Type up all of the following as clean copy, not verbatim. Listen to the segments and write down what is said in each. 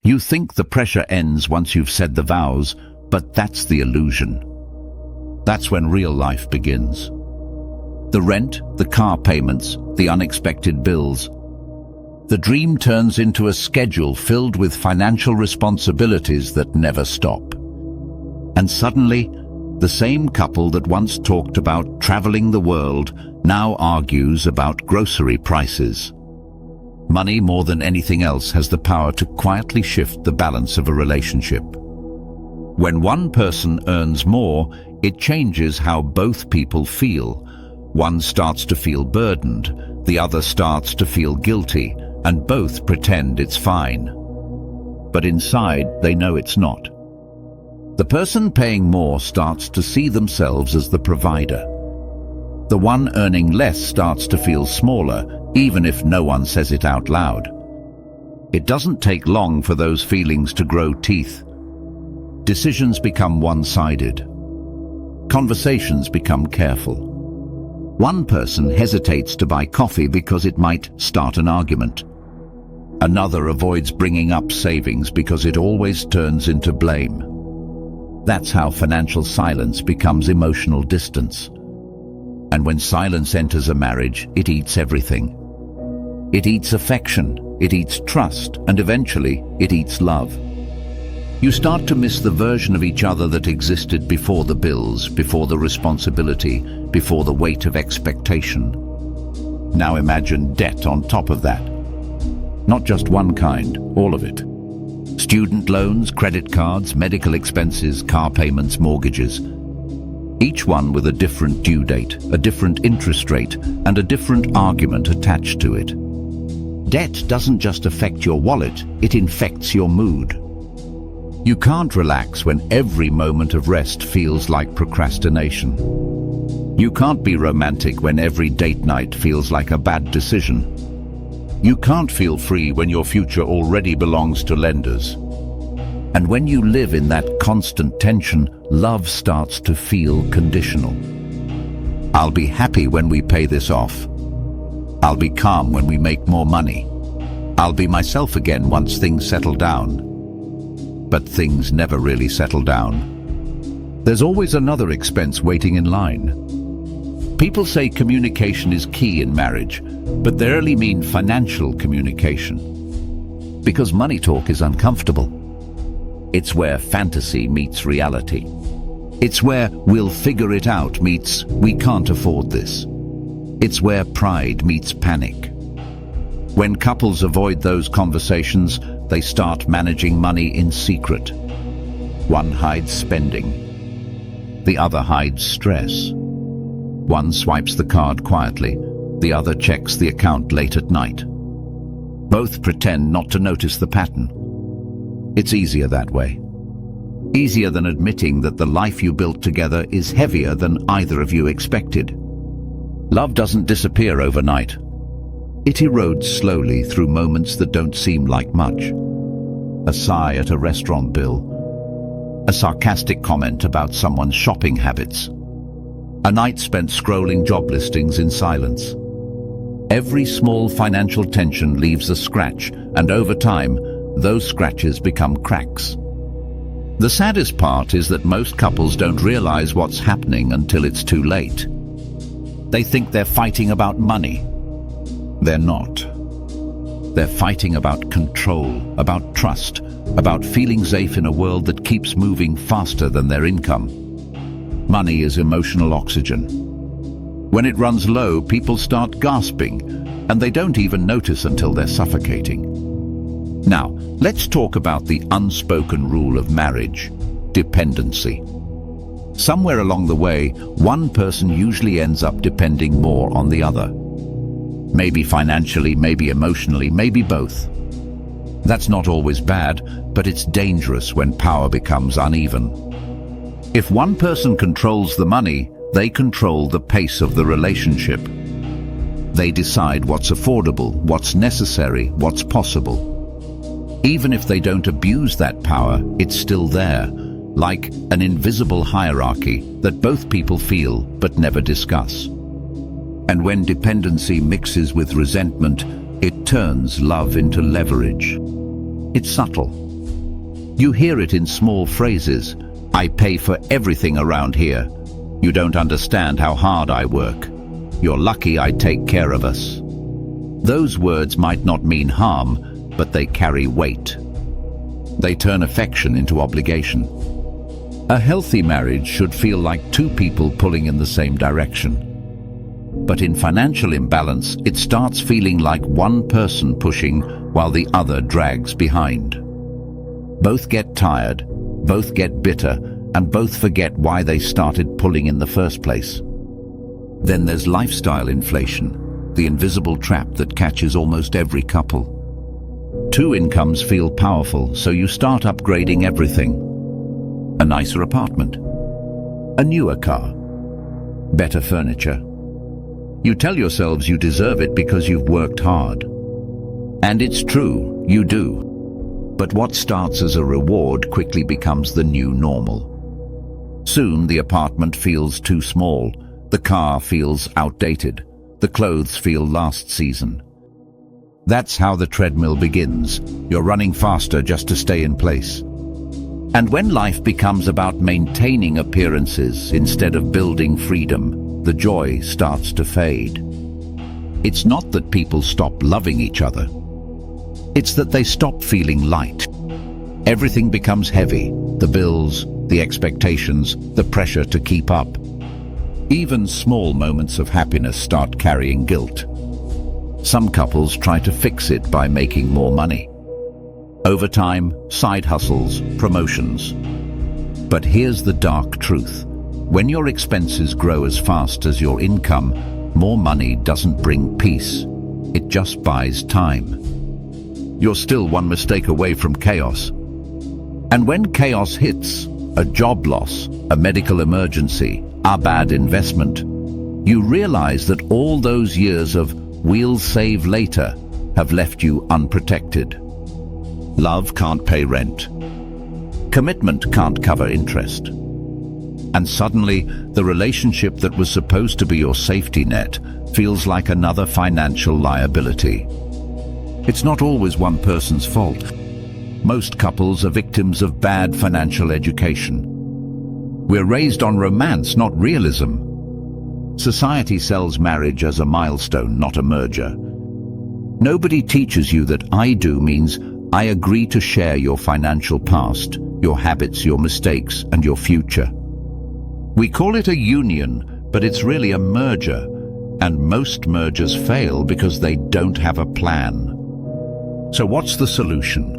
You think the pressure ends once you've said the vows, but that's the illusion. That's when real life begins. The rent, the car payments, the unexpected bills. The dream turns into a schedule filled with financial responsibilities that never stop. And suddenly, the same couple that once talked about traveling the world now argues about grocery prices. Money, more than anything else, has the power to quietly shift the balance of a relationship. When one person earns more, it changes how both people feel. One starts to feel burdened, the other starts to feel guilty, and both pretend it's fine. But inside, they know it's not. The person paying more starts to see themselves as the provider. The one earning less starts to feel smaller, even if no one says it out loud. It doesn't take long for those feelings to grow teeth. Decisions become one-sided. Conversations become careful. One person hesitates to buy coffee because it might start an argument. Another avoids bringing up savings because it always turns into blame. That's how financial silence becomes emotional distance. And when silence enters a marriage, it eats everything. It eats affection, it eats trust, and eventually it eats love. You start to miss the version of each other that existed before the bills, before the responsibility, before the weight of expectation. Now imagine debt on top of that. Not just one kind, all of it. Student loans, credit cards, medical expenses, car payments, mortgages. Each one with a different due date, a different interest rate, and a different argument attached to it. Debt doesn't just affect your wallet, it infects your mood. You can't relax when every moment of rest feels like procrastination. You can't be romantic when every date night feels like a bad decision. You can't feel free when your future already belongs to lenders. And when you live in that constant tension, love starts to feel conditional. I'll be happy when we pay this off. I'll be calm when we make more money. I'll be myself again once things settle down. But things never really settle down. There's always another expense waiting in line. People say communication is key in marriage, but they rarely mean financial communication. Because money talk is uncomfortable. It's where fantasy meets reality. It's where we'll figure it out meets we can't afford this. It's where pride meets panic. When couples avoid those conversations, they start managing money in secret. One hides spending. The other hides stress. One swipes the card quietly. The other checks the account late at night. Both pretend not to notice the pattern. It's easier that way. Easier than admitting that the life you built together is heavier than either of you expected. Love doesn't disappear overnight. It erodes slowly through moments that don't seem like much. A sigh at a restaurant bill. A sarcastic comment about someone's shopping habits. A night spent scrolling job listings in silence. Every small financial tension leaves a scratch, and over time, those scratches become cracks. The saddest part is that most couples don't realize what's happening until it's too late. They think they're fighting about money. They're not. They're fighting about control, about trust, about feeling safe in a world that keeps moving faster than their income. Money is emotional oxygen. When it runs low, people start gasping, and they don't even notice until they're suffocating. Now, let's talk about the unspoken rule of marriage: dependency. Somewhere along the way, one person usually ends up depending more on the other. Maybe financially, maybe emotionally, maybe both. That's not always bad, but it's dangerous when power becomes uneven. If one person controls the money, they control the pace of the relationship. They decide what's affordable, what's necessary, what's possible. Even if they don't abuse that power, it's still there, like an invisible hierarchy that both people feel but never discuss. And when dependency mixes with resentment, it turns love into leverage. It's subtle, You hear it in small phrases. I pay for everything around here. You don't understand how hard I work. You're lucky I take care of us. Those words might not mean harm, but they carry weight. They turn affection into obligation. A healthy marriage should feel like two people pulling in the same direction. But in financial imbalance, it starts feeling like one person pushing while the other drags behind. Both get tired, both get bitter, and both forget why they started pulling in the first place. Then there's lifestyle inflation, the invisible trap that catches almost every couple. Two incomes feel powerful, so you start upgrading everything. A nicer apartment, a newer car, better furniture. You tell yourselves you deserve it because you've worked hard. And it's true, you do. But what starts as a reward quickly becomes the new normal. Soon the apartment feels too small, the car feels outdated, the clothes feel last season. That's how the treadmill begins. You're running faster just to stay in place. And when life becomes about maintaining appearances instead of building freedom, the joy starts to fade. It's not that people stop loving each other. It's that they stop feeling light. Everything becomes heavy, the bills, the expectations, the pressure to keep up. Even small moments of happiness start carrying guilt. Some couples try to fix it by making more money. Overtime, side hustles, promotions. But here's the dark truth. When your expenses grow as fast as your income, more money doesn't bring peace. It just buys time. You're still one mistake away from chaos. And when chaos hits, a job loss, a medical emergency, a bad investment, you realize that all those years of "we'll save later" have left you unprotected. Love can't pay rent. Commitment can't cover interest. And suddenly, the relationship that was supposed to be your safety net feels like another financial liability. It's not always one person's fault. Most couples are victims of bad financial education. We're raised on romance, not realism. Society sells marriage as a milestone, not a merger. Nobody teaches you that "I do" means I agree to share your financial past, your habits, your mistakes, and your future. We call it a union, but it's really a merger. And most mergers fail because they don't have a plan. So what's the solution?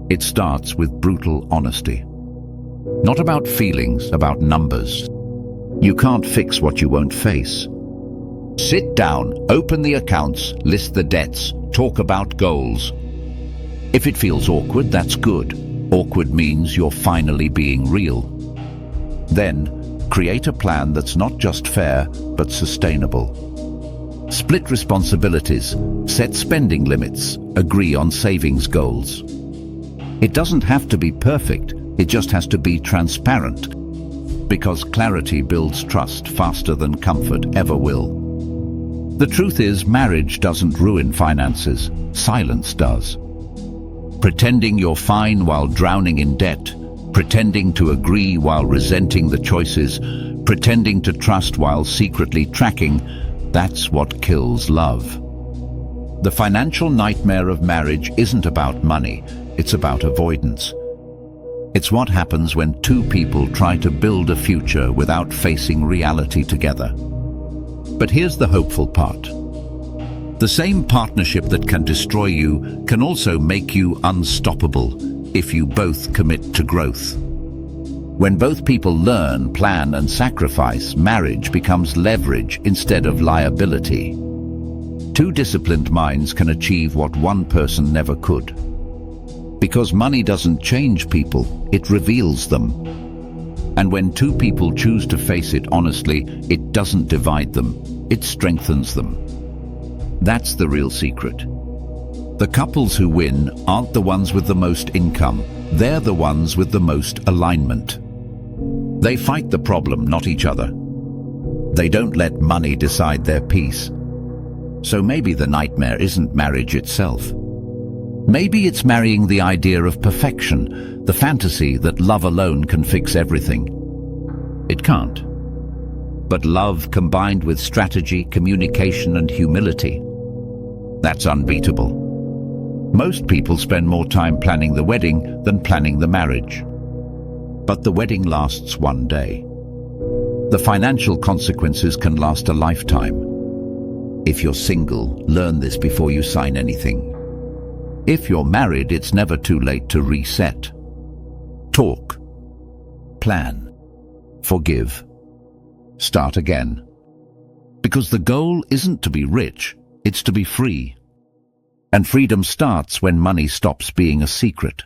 It starts with brutal honesty. Not about feelings, about numbers. You can't fix what you won't face. Sit down, open the accounts, list the debts, talk about goals. If it feels awkward, that's good. Awkward means you're finally being real. Then, create a plan that's not just fair, but sustainable. Split responsibilities, set spending limits, agree on savings goals. It doesn't have to be perfect, it just has to be transparent. Because clarity builds trust faster than comfort ever will. The truth is, marriage doesn't ruin finances, silence does. Pretending you're fine while drowning in debt, pretending to agree while resenting the choices, pretending to trust while secretly tracking, that's what kills love. The financial nightmare of marriage isn't about money, it's about avoidance. It's what happens when two people try to build a future without facing reality together. But here's the hopeful part. The same partnership that can destroy you can also make you unstoppable if you both commit to growth. When both people learn, plan, and sacrifice, marriage becomes leverage instead of liability. Two disciplined minds can achieve what one person never could. Because money doesn't change people, it reveals them. And when two people choose to face it honestly, it doesn't divide them, it strengthens them. That's the real secret. The couples who win aren't the ones with the most income, they're the ones with the most alignment. They fight the problem, not each other. They don't let money decide their peace. So maybe the nightmare isn't marriage itself. Maybe it's marrying the idea of perfection, the fantasy that love alone can fix everything. It can't. But love combined with strategy, communication and humility, that's unbeatable. Most people spend more time planning the wedding than planning the marriage. But the wedding lasts one day. The financial consequences can last a lifetime. If you're single, learn this before you sign anything. If you're married, it's never too late to reset. Talk. Plan. Forgive. Start again. Because the goal isn't to be rich, it's to be free. And freedom starts when money stops being a secret.